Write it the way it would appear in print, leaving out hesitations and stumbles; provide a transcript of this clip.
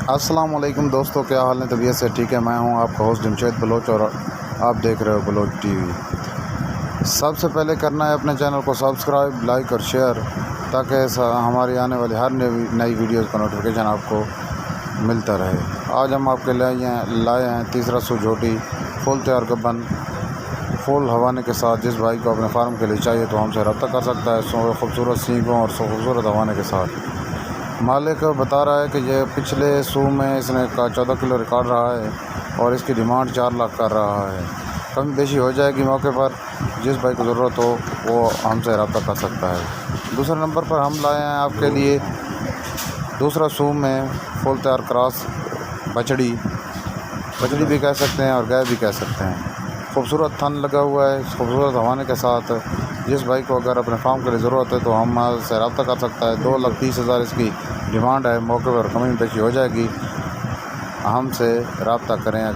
अस्सलाम वालेकुम दोस्तों, क्या हाल है? तबीयत से ठीक है? मैं हूं आपका होस्ट जमशेद बलोच और आप देख रहे हो बलोच टीवी। सबसे पहले करना है अपने चैनल को सब्सक्राइब, लाइक और शेयर, ताकि हमारी आने वाली हर नई वीडियोज़ का नोटिफिकेशन आपको मिलता रहे। आज हम आपके लाए हैं तीसरा सुझोटी फुल तैयार गब्बन फुल हवाने के साथ। जिस भाई को अपने फार्म के लिए चाहिए तो हमसे रब्ता कर सकता है। खूबसूरत सींगों और खूबसूरत हवाने के साथ। मालिक बता रहा है कि ये पिछले सू में इसने 14 किलो रिकॉर्ड रहा है और इसकी डिमांड 4 लाख कर रहा है। कमी बेशी हो जाएगी मौके पर। जिस भाई को ज़रूरत हो वो हमसे रब्ता कर सकता है। दूसरे नंबर पर हम लाए हैं आपके लिए दूसरा सू में फुल तैयार क्रॉस बछड़ी भी कह सकते हैं और गाय भी कह सकते हैं। खूबसूरत थन लगा हुआ है खूबसूरत हवाने के साथ। जिस भाई को अगर अपने फार्म के लिए ज़रूरत है तो हमसे रब्ता कर सकता है। 2,30,000 इसकी डिमांड है। मौके पर कमी बेशी हो जाएगी, हमसे रब्ता करें। अगर